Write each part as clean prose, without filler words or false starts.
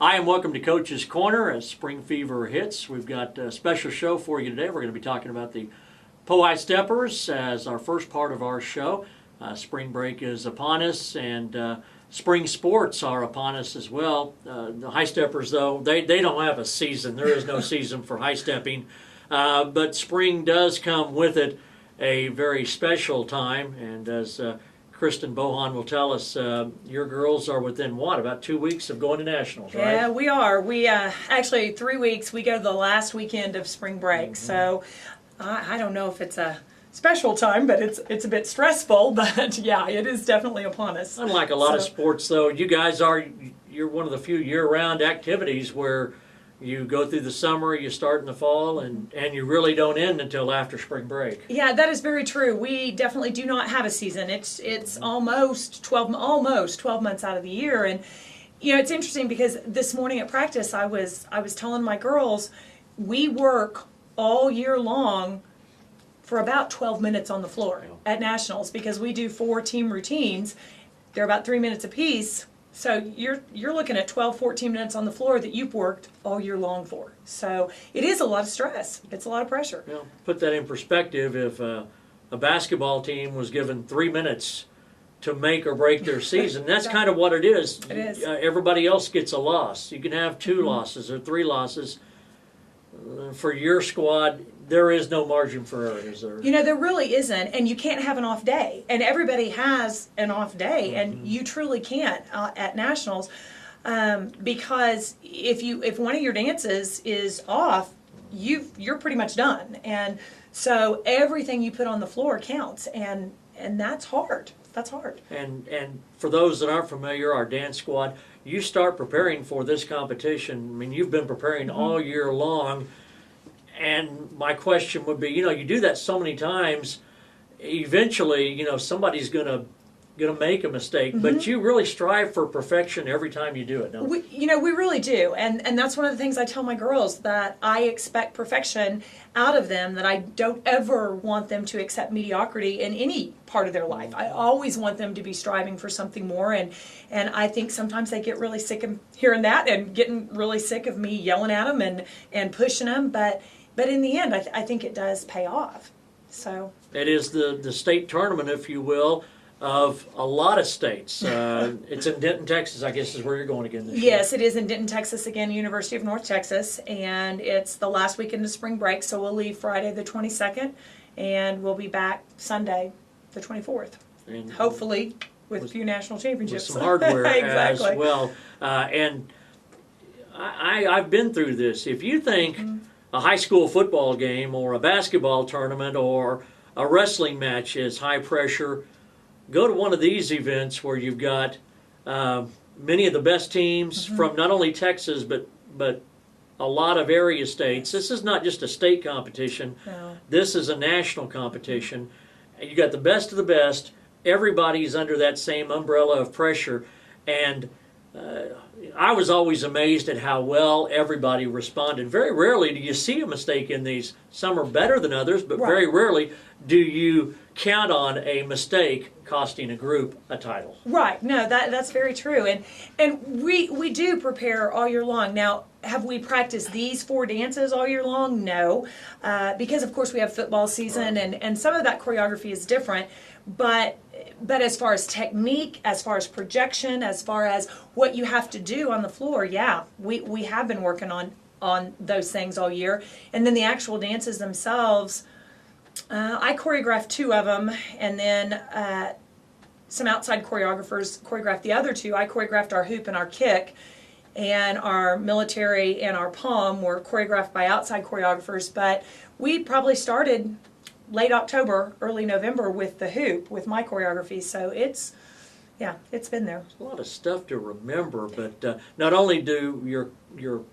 Hi, and welcome to Coach's Corner as Spring Fever hits. We've got a special show for you today. We're going to be talking about the HiSteppers as our first part of our show. Spring break is upon us, and spring sports are upon us as well. The HiSteppers, though, they don't have a season. There is no season for high stepping, but spring does come with it a very special time, and as Kristin Bohan will tell us, your girls are within, what, about 2 weeks of going to nationals, right? Yeah, we are. We actually 3 weeks. We go to the last weekend of spring break. So I don't know if it's a special time, but it's a bit stressful. But yeah, it is definitely upon us. Unlike a lot of sports, though, you guys you're one of the few year-round activities where you go through the summer, you start in the fall, and you really don't end until after spring break. Yeah, that is very true. We definitely do not have a season. It's almost 12 months out of the year. And you know, it's interesting because this morning at practice I was telling my girls we work all year long for about 12 minutes on the floor at nationals because we do 4 team routines. They're about 3 minutes apiece. So you're looking at 12, 14 minutes on the floor that you've worked all year long for. So it is a lot of stress. It's a lot of pressure. Well, put that in perspective. If a basketball team was given 3 minutes to make or break their season, that's kind of what it is. It is. Everybody else gets a loss. You can have 2 losses or 3 losses. For your squad, there is no margin for error, is there? You know, there really isn't, and you can't have an off day. And everybody has an off day, and you truly can't at nationals because if one of your dances is off, you're pretty much done. And so everything you put on the floor counts, and that's hard. That's hard. And for those that aren't familiar, our dance squad, you start preparing for this competition. I mean, you've been preparing all year long. And my question would be, you know, you do that so many times, eventually, you know, somebody's gonna make a mistake, but you really strive for perfection every time you do it, don't you? We really do, and that's one of the things I tell my girls, that I expect perfection out of them, that I don't ever want them to accept mediocrity in any part of their life. I always want them to be striving for something more, and I think sometimes they get really sick of hearing that and getting really sick of me yelling at them and pushing them, but in the end, I think it does pay off. So it is the state tournament, if you will, of a lot of states. It's in Denton, Texas, I guess is where you're going again this year. Yes, it is in Denton, Texas again, University of North Texas, and it's the last weekend of spring break, so we'll leave Friday the 22nd, and we'll be back Sunday the 24th, and hopefully with a few national championships. With some hardware exactly. as well. And I've been through this. If you think a high school football game or a basketball tournament or a wrestling match is high pressure, go to one of these events where you've got many of the best teams from not only Texas but a lot of area states. This is not just a state competition. No. This is a national competition. You got the best of the best. Everybody's under that same umbrella of pressure, and I was always amazed at how well everybody responded. Very rarely do you see a mistake in these. Some are better than others, but very rarely do you count on a mistake costing a group a title. Right. No, that's very true. And we do prepare all year long. Now, have we practiced these 4 dances all year long? No. Because, of course, we have football season, and some of that choreography is different. But as far as technique, as far as projection, as far as what you have to do on the floor, yeah, we have been working on those things all year. And then the actual dances themselves, I choreographed 2 of them, and then some outside choreographers choreographed the other 2. I choreographed our hoop and our kick, and our military and our pom were choreographed by outside choreographers, but we probably started late October, early November with the hoop, with my choreography, so it's been there. A lot of stuff to remember, but not only do your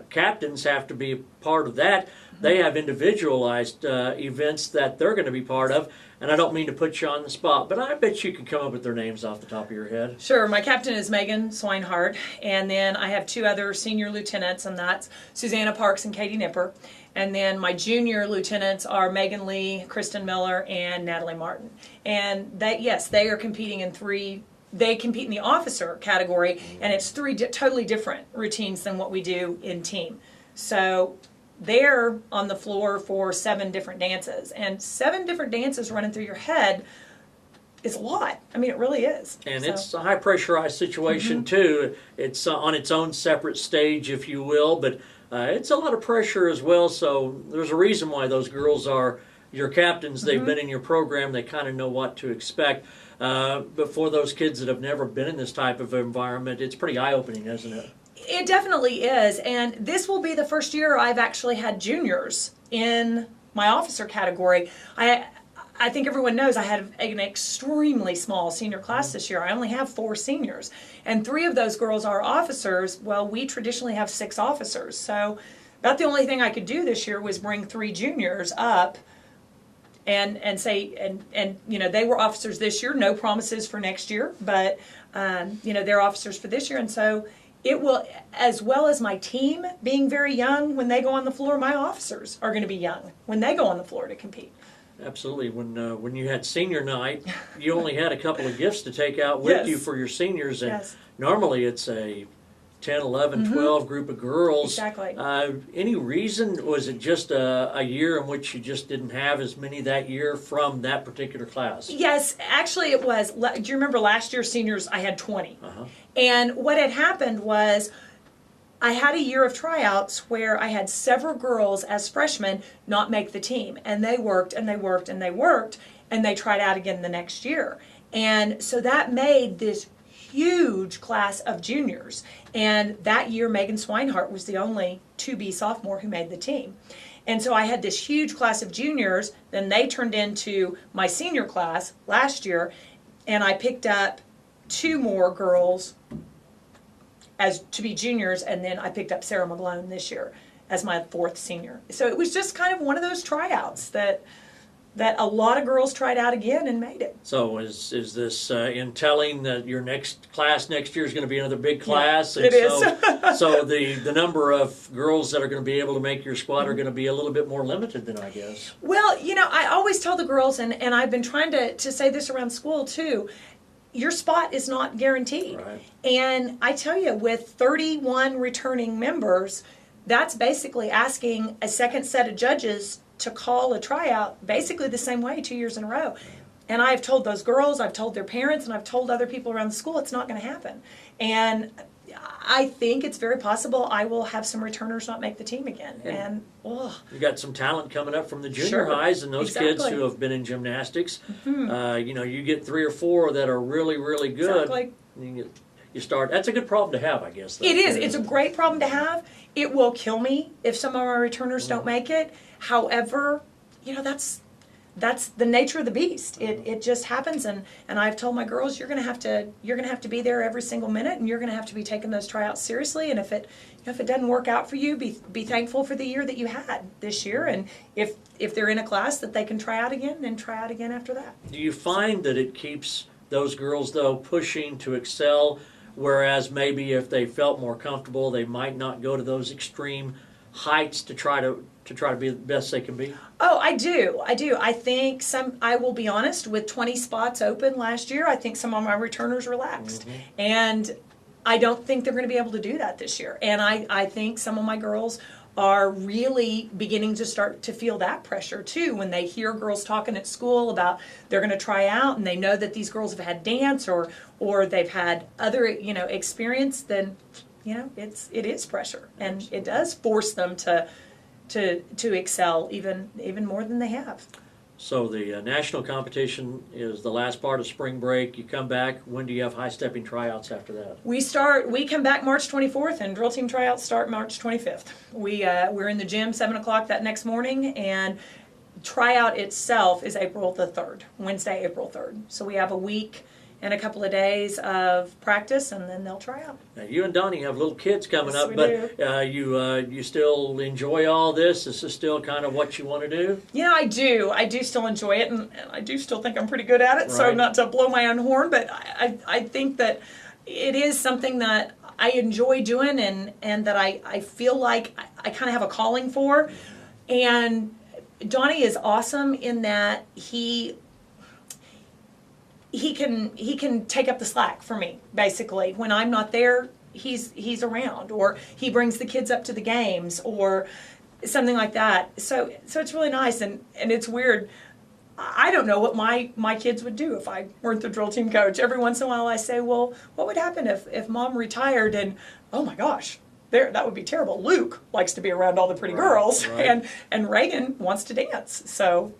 captains have to be a part of that, they have individualized events that they're going to be part of, and I don't mean to put you on the spot, but I bet you could come up with their names off the top of your head. Sure. My captain is Megan Swinehart, and then I have 2 other senior lieutenants, and that's Susanna Parks and Katie Nipper. And then my junior lieutenants are Megan Lee, Kristen Miller, and Natalie Martin. And they are competing in 3 they compete in the officer category, and it's three totally different routines than what we do in team. So they're on the floor for 7 different dances, and 7 different dances running through your head is a lot. I mean, it really is. And it's a high pressurized situation too. It's on its own separate stage, if you will, but it's a lot of pressure as well. So there's a reason why those girls are your captains. They've been in your program. They kind of know what to expect. But for those kids that have never been in this type of environment, it's pretty eye-opening, isn't it? It definitely is. And this will be the first year I've actually had juniors in my officer category. I think everyone knows I had an extremely small senior class this year. I only have 4 seniors. And 3 of those girls are officers. Well, we traditionally have 6 officers. So about the only thing I could do this year was bring 3 juniors up and say, and you know, they were officers this year. No promises for next year, but you know, they're officers for this year. And so it will, as well as my team being very young when they go on the floor, my officers are going to be young when they go on the floor to compete. Absolutely. When you had senior night, you only had a couple of gifts to take out with you for your seniors, and normally it's a 10, 11, 12 group of girls. Exactly. Any reason? Was it just a year in which you just didn't have as many that year from that particular class? Yes, actually it was. Do you remember last year's seniors? I had 20. And what had happened was I had a year of tryouts where I had several girls as freshmen not make the team. And they worked and they worked and they worked, and they tried out again the next year. And so that made this huge class of juniors. And that year, Megan Swinehart was the only 2B sophomore who made the team. And so I had this huge class of juniors. Then they turned into my senior class last year. And I picked up 2 more girls as to be juniors, and then I picked up Sarah McGlone this year as my 4th senior. So it was just kind of one of those tryouts that a lot of girls tried out again and made it. So is this in telling that your next class next year is going to be another big class? Yeah, it is. So the number of girls that are going to be able to make your squad are going to be a little bit more limited then, I guess. Well, you know, I always tell the girls, and I've been trying to say this around school too, your spot is not guaranteed. Right. And I tell you, with 31 returning members, that's basically asking a second set of judges to call a tryout basically the same way 2 years in a row. And I've told those girls, I've told their parents, and I've told other people around the school it's not going to happen. And I think it's very possible I will have some returners not make the team again. And you got some talent coming up from the junior highs, and those kids who have been in gymnastics. You know, you get 3 or 4 that are really, really good. Exactly. You start. That's a good problem to have, I guess. It is. It's a great problem to have. It will kill me if some of our returners don't make it. However, you know, that's the nature of the beast. It just happens, and I've told my girls, you're gonna have to be there every single minute, and you're gonna have to be taking those tryouts seriously. And if it doesn't work out for you, be thankful for the year that you had this year. And if they're in a class that they can try out again, then try out again after that. Do you find that it keeps those girls though pushing to excel, whereas maybe if they felt more comfortable, they might not go to those extreme heights to try to be the best they can be? Oh, I do. I think I will be honest, with 20 spots open last year, I think some of my returners relaxed. And I don't think they're going to be able to do that this year. And I think some of my girls are really beginning to start to feel that pressure too, when they hear girls talking at school about they're going to try out, and they know that these girls have had dance or they've had other, you know, experience. Then, you know, it is pressure, and it does force them to excel even more than they have. So the national competition is the last part of spring break. You come back. When do you have high stepping tryouts after that? We come back March 24th, and drill team tryouts start March 25th. We're in the gym 7 o'clock that next morning, and tryout itself is April the 3rd, Wednesday, April 3rd. So we have a week and a couple of days of practice, and then they'll try out. Now, you and Donnie have little kids coming Yes, up, we but do. You still enjoy all this? Is this still kind of what you want to do? You know, I do. I do still enjoy it, and I do still think I'm pretty good at it, so Right. not to blow my own horn, but I think that it is something that I enjoy doing, and that I feel like I kind of have a calling for. And Donnie is awesome in that he can take up the slack for me, basically. When I'm not there, he's around, or he brings the kids up to the games, or something like that. So it's really nice, and it's weird. I don't know what my kids would do if I weren't the drill team coach. Every once in a while I say, well, what would happen if mom retired? And oh my gosh, that would be terrible. Luke likes to be around all the pretty girls, right. and Reagan wants to dance. So,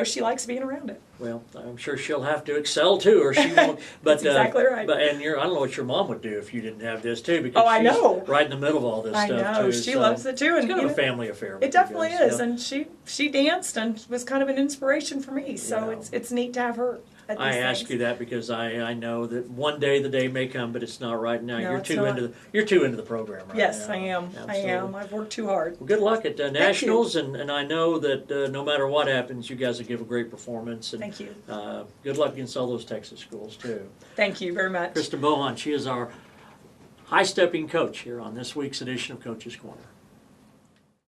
she likes being around it. Well, I'm sure she'll have to excel too, or she won't. But That's exactly right. But I don't know what your mom would do if you didn't have this too, because I she's know. right in the middle of all this I stuff know. too. She so loves it too. It's And kind of a family affair. It definitely you guys, is, and she danced and was kind of an inspiration for me. So Yeah. it's neat to have her. At these I ask things. you that because I know that one day the day may come, but it's not right now. No, You're it's too not. into the program right Yes, now. I am. Absolutely. I am. I've worked too hard. Well, good luck at Nationals, and I know that no matter what happens, you guys will give a great performance. And, Thank you. Good luck against all those Texas schools too. Thank you very much. Kristin Bohan, she is our high-stepping coach here on this week's edition of Coach's Corner.